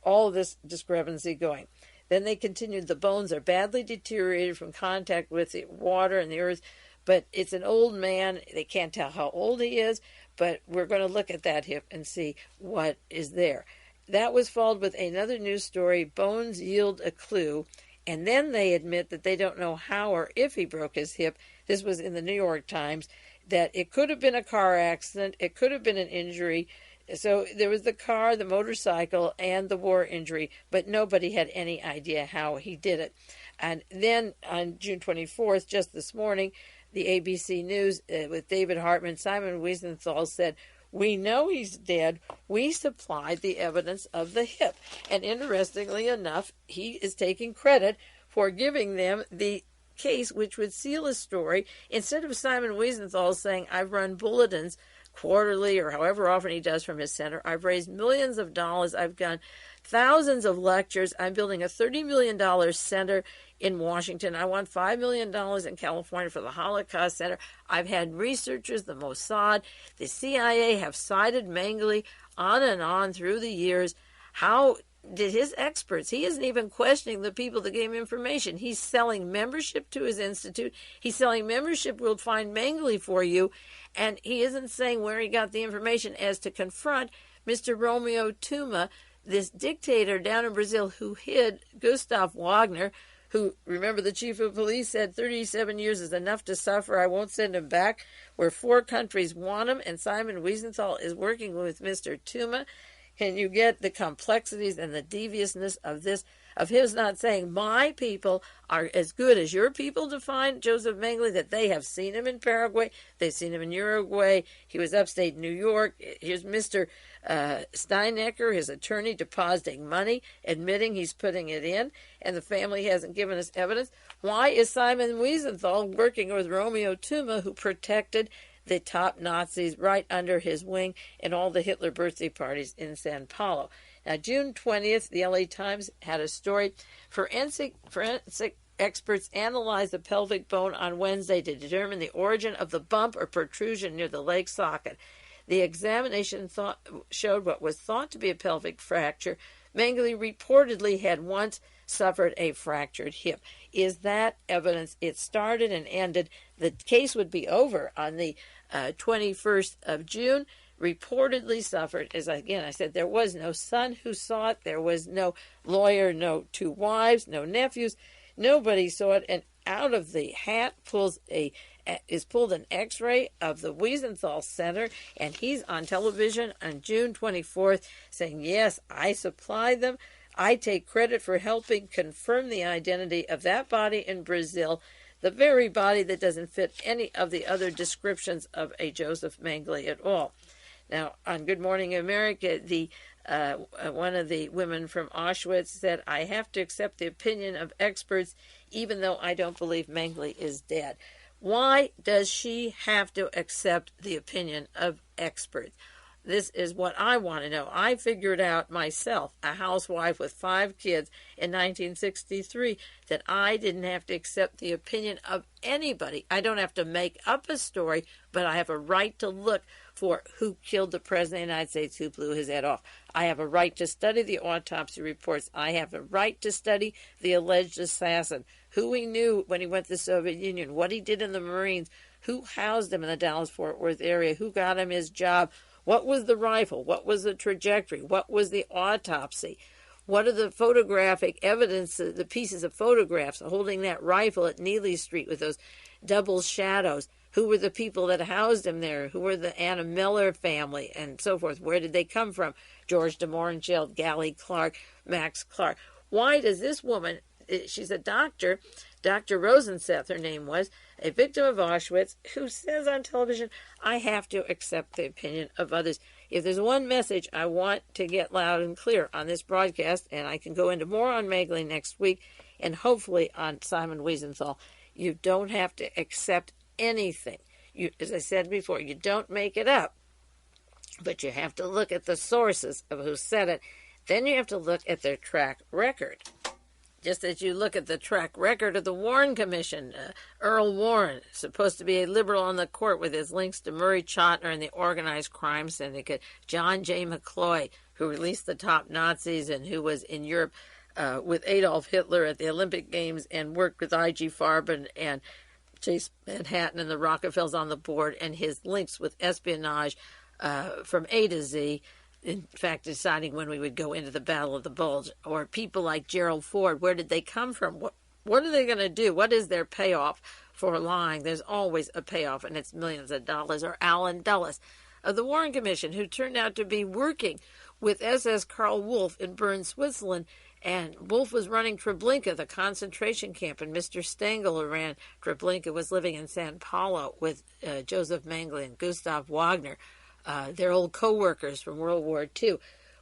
all this discrepancy going. Then they continued, the bones are badly deteriorated from contact with the water and the earth, but it's an old man. They can't tell how old he is, but we're going to look at that hip and see what is there. That was followed with another news story, bones yield a clue, and then they admit that they don't know how or if he broke his hip. This was in the New York Times, that it could have been a car accident, it could have been an injury. So there was the car, the motorcycle, and the war injury, but nobody had any idea how he did it. And then on June 24th, just this morning, the ABC News with David Hartman, Simon Wiesenthal said, we know he's dead. We supplied the evidence of the hip. And interestingly enough, he is taking credit for giving them the case which would seal his story. Instead of Simon Wiesenthal saying, I've run bulletins quarterly or however often he does from his center. I've raised millions of dollars. I've done thousands of lectures. I'm building a $30 million center in Washington. I want $5 million in California for the Holocaust Center. I've had researchers, the Mossad, the CIA have cited Mengele on and on through the years. How did his experts, he isn't even questioning the people that gave him information. He's selling membership to his institute. He's selling membership, we'll find Mengele for you. And he isn't saying where he got the information as to confront Mr. Romeo Tuma, this dictator down in Brazil who hid Gustav Wagner, who, remember, the chief of police said 37 years is enough to suffer. I won't send him back, where 4 countries want him. And Simon Wiesenthal is working with Mr. Tuma. Can you get the complexities and the deviousness of this, of his not saying, my people are as good as your people to find Joseph Mengele, that they have seen him in Paraguay, they've seen him in Uruguay, he was upstate New York. Here's Mr. Steinecker, his attorney, depositing money, admitting he's putting it in, and the family hasn't given us evidence. Why is Simon Wiesenthal working with Romeo Tuma, who protected the top Nazis right under his wing in all the Hitler birthday parties in Sao Paulo? Now, June 20th, the LA Times had a story. Forensic experts analyzed the pelvic bone on Wednesday to determine the origin of the bump or protrusion near the leg socket. The examination showed what was thought to be a pelvic fracture. Mengele reportedly had once suffered a fractured hip. Is that evidence? It started and ended. The case would be over on the 21st of June. Reportedly suffered, as again I said, there was no son who saw it. There was no lawyer, no 2 wives, no nephews. Nobody saw it. And out of the hat is pulled an x-ray of the Wiesenthal Center, and he's on television on June 24th saying, yes, I supplied them. I take credit for helping confirm the identity of that body in Brazil, the very body that doesn't fit any of the other descriptions of a Joseph Mengele at all. Now, on Good Morning America, one of the women from Auschwitz said, I have to accept the opinion of experts even though I don't believe Mengele is dead. Why does she have to accept the opinion of experts? This is what I want to know. I figured out myself, a housewife with 5 kids in 1963, that I didn't have to accept the opinion of anybody. I don't have to make up a story, but I have a right to look for who killed the President of the United States, who blew his head off. I have a right to study the autopsy reports. I have a right to study the alleged assassin, who he knew when he went to the Soviet Union, what he did in the Marines, who housed him in the Dallas-Fort Worth area, who got him his job, what was the rifle, what was the trajectory, what was the autopsy, what are the photographic evidence, the pieces of photographs holding that rifle at Neely Street with those double shadows. Who were the people that housed him there? Who were the Anna Miller family and so forth? Where did they come from? George de Mohrenschildt, Gally Clark, Max Clark. Why does this woman, she's a doctor, Dr. Rosenseth, her name was, a victim of Auschwitz, who says on television, I have to accept the opinion of others. If there's one message I want to get loud and clear on this broadcast, and I can go into more on Mengele next week, and hopefully on Simon Wiesenthal, you don't have to accept anything. You, as I said before, you don't make it up, but you have to look at the sources of who said it. Then you have to look at their track record. Just as you look at the track record of the Warren Commission, Earl Warren, supposed to be a liberal on the court with his links to Murray Chotiner and the organized crime syndicate, John J. McCloy, who released the top Nazis and who was in Europe with Adolf Hitler at the Olympic Games and worked with I.G. Farben and Chase Manhattan and the Rockefellers on the board, and his links with espionage from A to Z, in fact, deciding when we would go into the Battle of the Bulge. Or people like Gerald Ford, where did they come from? What are they going to do? What is their payoff for lying? There's always a payoff, and it's millions of dollars. Or Alan Dulles of the Warren Commission, who turned out to be working with SS Karl Wolff in Bern, Switzerland, and Wolff was running Treblinka, the concentration camp, and Mr. Stengel, who ran Treblinka, was living in Sao Paulo with Joseph Mengele and Gustav Wagner, their old co-workers from World War II.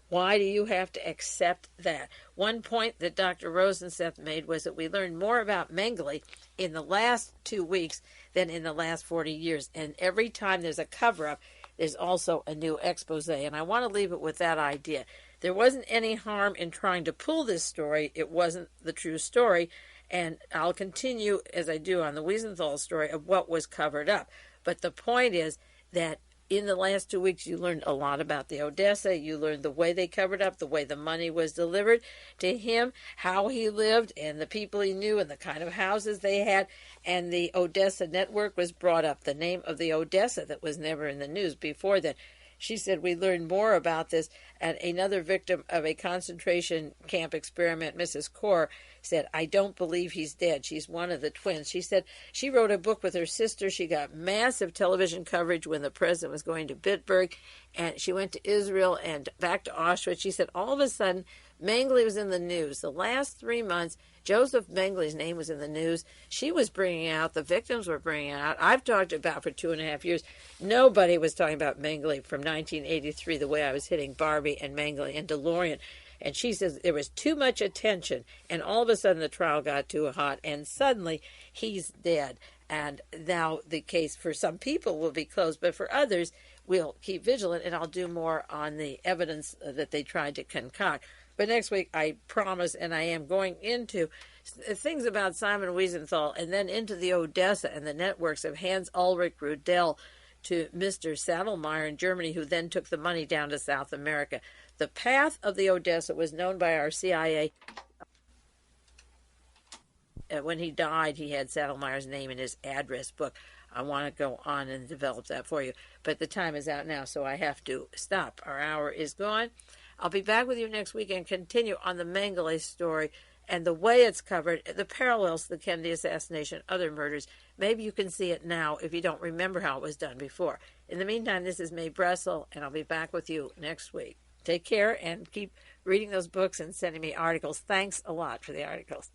Why do you have to accept that? One point that Dr. Rosenseth made was that we learned more about Mengele in the last 2 weeks than in the last 40 years. And every time there's a cover-up, there's also a new expose. And I want to leave it with that idea. There wasn't any harm in trying to pull this story. It wasn't the true story. And I'll continue, as I do on the Wiesenthal story, of what was covered up. But the point is that in the last 2 weeks, you learned a lot about the Odessa. You learned the way they covered up, the way the money was delivered to him, how he lived, and the people he knew, and the kind of houses they had. And the Odessa network was brought up, the name of the Odessa that was never in the news before then. She said, we learned more about this. And another victim of a concentration camp experiment, Mrs. Kaur, said, I don't believe he's dead. She's one of the twins. She said she wrote a book with her sister. She got massive television coverage when the president was going to Bitburg. And she went to Israel and back to Auschwitz. She said all of a sudden, Mengele was in the news. The last 3 months, JOSEF Mengele's name was in the news. She was bringing out, the victims were bringing out. I've talked about for 2.5 years. Nobody was talking about Mengele from 1983, the way I was hitting Barbie and Mengele and DeLorean. And she says there was too much attention, and all of a sudden the trial got too hot, and suddenly he's dead. And now the case for some people will be closed, but for others, we'll keep vigilant, and I'll do more on the evidence that they tried to concoct. But next week, I promise, and I am going into things about Simon Wiesenthal, and then into the Odessa and the networks of Hans Ulrich Rudel to Mr. Saddlemeyer in Germany, who then took the money down to South America. The path of the Odessa was known by our CIA. When he died, he had Saddlemeyer's name in his address book. I want to go on and develop that for you. But the time is out now, so I have to stop. Our hour is gone. I'll be back with you next week and continue on the Mengele story and the way it's covered, the parallels to the Kennedy assassination, other murders. Maybe you can see it now if you don't remember how it was done before. In the meantime, this is Mae Brussell, and I'll be back with you next week. Take care and keep reading those books and sending me articles. Thanks a lot for the articles.